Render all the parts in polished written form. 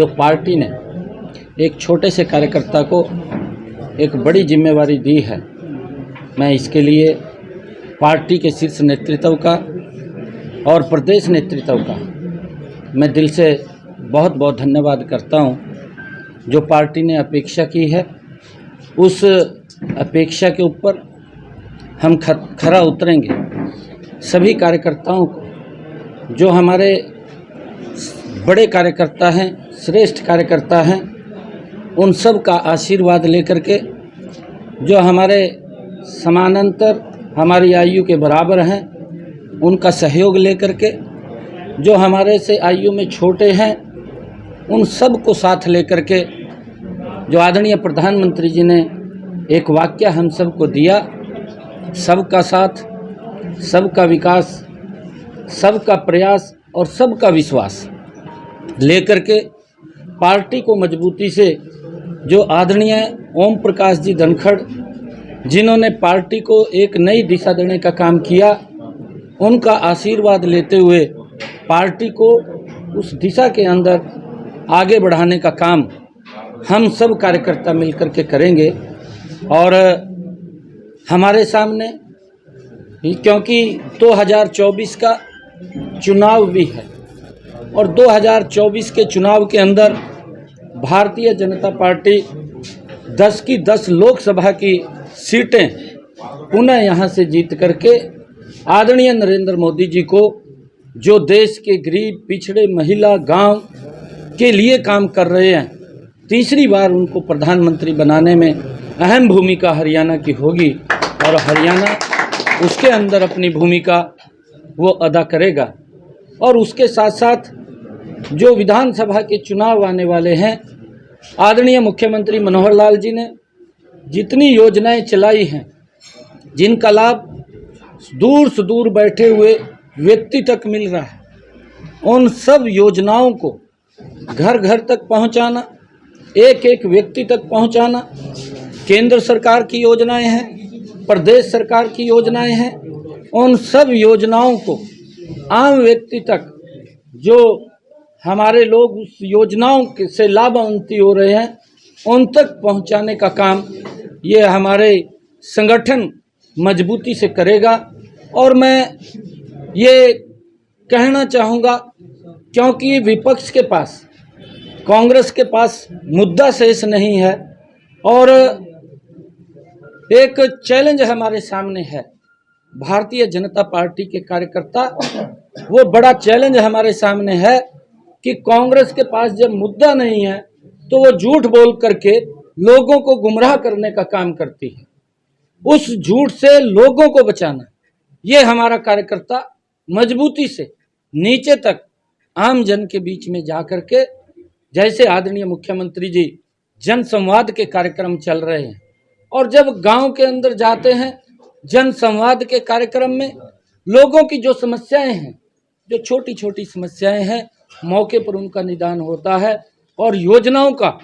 जो पार्टी ने एक छोटे से कार्यकर्ता को एक बड़ी जिम्मेवारी दी है, मैं इसके लिए पार्टी के शीर्ष नेतृत्व का और प्रदेश नेतृत्व का मैं दिल से बहुत बहुत धन्यवाद करता हूं। जो पार्टी ने अपेक्षा की है उस अपेक्षा के ऊपर हम खरा उतरेंगे। सभी कार्यकर्ताओं को, जो हमारे बड़े कार्यकर्ता हैं, श्रेष्ठ कार्यकर्ता हैं, उन सब का आशीर्वाद लेकर के, जो हमारे समानांतर हमारी आयु के बराबर हैं, उनका सहयोग लेकर के, जो हमारे से आयु में छोटे हैं, उन सब को साथ लेकर के, जो आदरणीय प्रधानमंत्री जी ने एक वाक्य हम सबको दिया, सबका साथ, सबका विकास, सबका प्रयास और सबका विश्वास लेकर के पार्टी को मजबूती से, जो आदरणीय ओम प्रकाश जी धनखड़ जिन्होंने पार्टी को एक नई दिशा देने का काम किया, उनका आशीर्वाद लेते हुए पार्टी को उस दिशा के अंदर आगे बढ़ाने का काम हम सब कार्यकर्ता मिलकर के करेंगे। और हमारे सामने, क्योंकि 2024 का चुनाव भी है और 2024 के चुनाव के अंदर भारतीय जनता पार्टी 10 की 10 लोकसभा की सीटें पुनः यहाँ से जीत करके आदरणीय नरेंद्र मोदी जी को, जो देश के गरीब, पिछड़े, महिला, गांव के लिए काम कर रहे हैं, तीसरी बार उनको प्रधानमंत्री बनाने में अहम भूमिका हरियाणा की होगी और हरियाणा उसके अंदर अपनी भूमिका वो अदा करेगा। और उसके साथ साथ जो विधानसभा के चुनाव आने वाले हैं, आदरणीय मुख्यमंत्री मनोहर लाल जी ने जितनी योजनाएं चलाई हैं, जिनका लाभ दूर से दूर बैठे हुए व्यक्ति तक मिल रहा है, उन सब योजनाओं को घर घर तक पहुंचाना, एक एक व्यक्ति तक पहुंचाना, केंद्र सरकार की योजनाएं हैं, प्रदेश सरकार की योजनाएं हैं, उन सब योजनाओं को आम व्यक्ति तक, जो हमारे लोग उस योजनाओं से लाभान्वित हो रहे हैं, उन तक पहुंचाने का काम ये हमारे संगठन मजबूती से करेगा। और मैं ये कहना चाहूँगा, क्योंकि विपक्ष के पास, कांग्रेस के पास मुद्दा शेष नहीं है और एक चैलेंज हमारे सामने है। भारतीय जनता पार्टी के कार्यकर्ता, वो बड़ा चैलेंज हमारे सामने है कि कांग्रेस के पास जब मुद्दा नहीं है तो वो झूठ बोल करके लोगों को गुमराह करने का काम करती है। उस झूठ से लोगों को बचाना, ये हमारा कार्यकर्ता मजबूती से नीचे तक आम जन के बीच में जा करके, जैसे आदरणीय मुख्यमंत्री जी जन संवाद के कार्यक्रम चल रहे हैं, और जब गांव के अंदर जाते हैं जन संवाद के कार्यक्रम में, लोगों की जो समस्याएं हैं, जो छोटी छोटी समस्याएं हैं, मौके पर उनका निदान होता है और योजनाओं का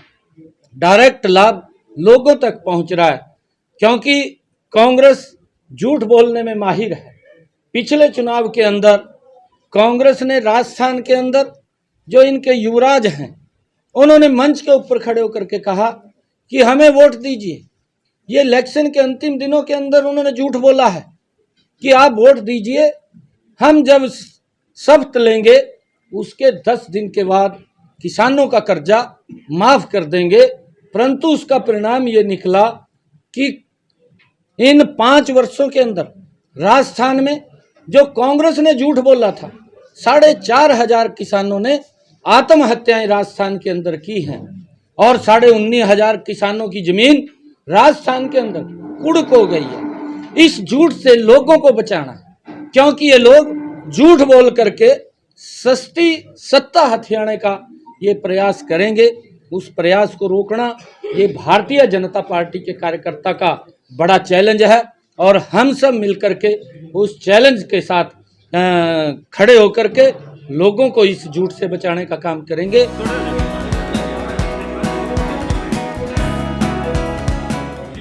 डायरेक्ट लाभ लोगों तक पहुंच रहा है। क्योंकि कांग्रेस झूठ बोलने में माहिर है। पिछले चुनाव के अंदर कांग्रेस ने राजस्थान के अंदर, जो इनके युवराज हैं, उन्होंने मंच के ऊपर खड़े होकर के कहा कि हमें वोट दीजिए। ये इलेक्शन के अंतिम दिनों के अंदर उन्होंने झूठ बोला है कि आप वोट दीजिए, हम जब शपथ लेंगे उसके 10 दिन के बाद किसानों का कर्जा माफ कर देंगे। परंतु उसका परिणाम ये निकला कि इन 5 वर्षों के अंदर राजस्थान में जो कांग्रेस ने झूठ बोला था, 4,500 किसानों ने आत्महत्याएं राजस्थान के अंदर की हैं और 19,500 किसानों की जमीन राजस्थान के अंदर कुड़क हो गई है। इस झूठ से लोगों को बचाना, क्योंकि ये लोग झूठ बोल करके सस्ती सत्ता हथियाने का ये प्रयास करेंगे। उस प्रयास को रोकना ये भारतीय जनता पार्टी के कार्यकर्ता का बड़ा चैलेंज है और हम सब मिलकर के उस चैलेंज के साथ खड़े होकर के लोगों को इस झूठ से बचाने का काम करेंगे।